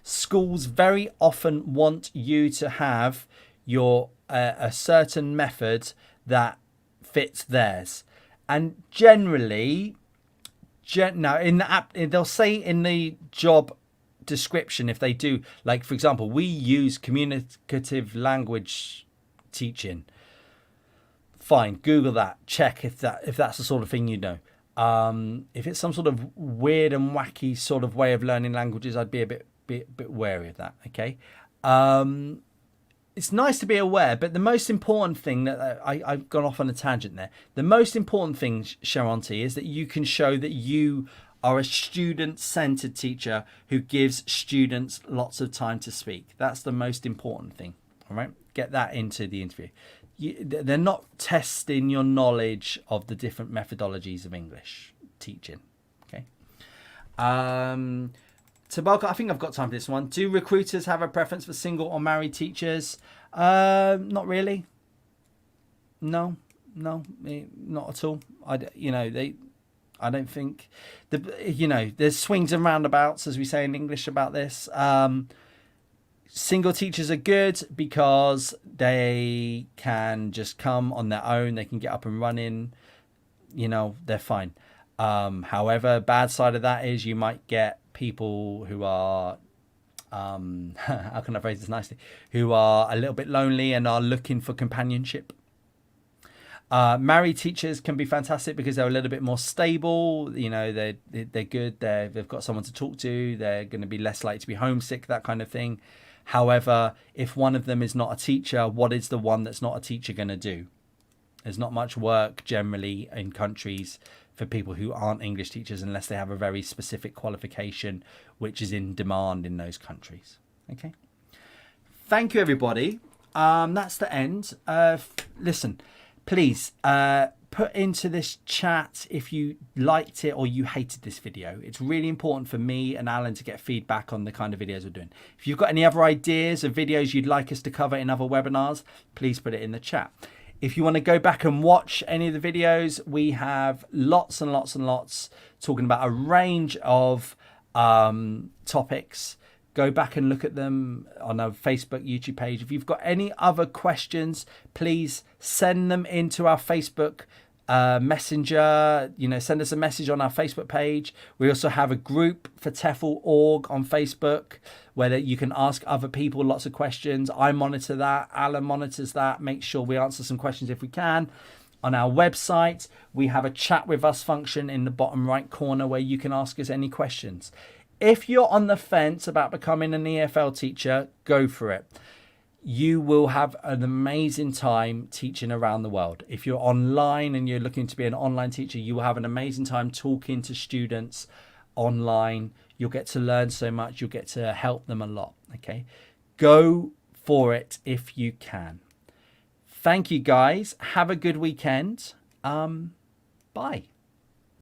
[SPEAKER 1] schools very often want you to have your a certain method that fits theirs. And generally, now in the app, they'll say in the job description, if they do, like for example, we use communicative language teaching. Fine, Google that, check if that's the sort of thing you know. If it's some sort of weird and wacky sort of way of learning languages, I'd be a bit wary of that. Okay. It's nice to be aware, but the most important thing that I've gone off on a tangent there. The most important thing, Sharonti, is that you can show that you are a student-centered teacher who gives students lots of time to speak. That's the most important thing. All right, get that into the interview. They're not testing your knowledge of the different methodologies of English teaching. Okay. Tabalka, I think I've got time for this one. Do recruiters have a preference for single or married teachers? Not really. No, not at all. I don't think there's swings and roundabouts, as we say in English about this. Single teachers are good because they can just come on their own. They can get up and running. They're fine. However, bad side of that is you might get people who are, how can I phrase this nicely, who are a little bit lonely and are looking for companionship. Married teachers can be fantastic because they're a little bit more stable. They're good. They've got someone to talk to. They're going to be less likely to be homesick, that kind of thing. However, if one of them is not a teacher, what is the one that's not a teacher going to do? There's not much work generally in countries for people who aren't English teachers unless they have a very specific qualification which is in demand in those countries. Okay. Thank you, everybody. That's the end. Listen, please put into this chat if you liked it or you hated this video. It's really important for me and Alan to get feedback on the kind of videos we're doing. If you've got any other ideas of videos you'd like us to cover in other webinars, please put it in the chat. If you want to go back and watch any of the videos, we have lots and lots and lots talking about a range of topics. Go back and look at them on our Facebook, YouTube page. If you've got any other questions, please send them into our Facebook Messenger, send us a message on our Facebook page. We also have a group for TEFL Org on Facebook where you can ask other people lots of questions. I monitor that. Alan monitors that. Make sure we answer some questions if we can. On our website, we have a chat with us function in the bottom right corner where you can ask us any questions. If you're on the fence about becoming an EFL teacher, go for it. You will have an amazing time teaching around the world. If you're online and you're looking to be an online teacher, you will have an amazing time talking to students online. You'll get to learn so much. You'll get to help them a lot. Okay, go for it if you can. Thank you, guys. Have a good weekend. Bye.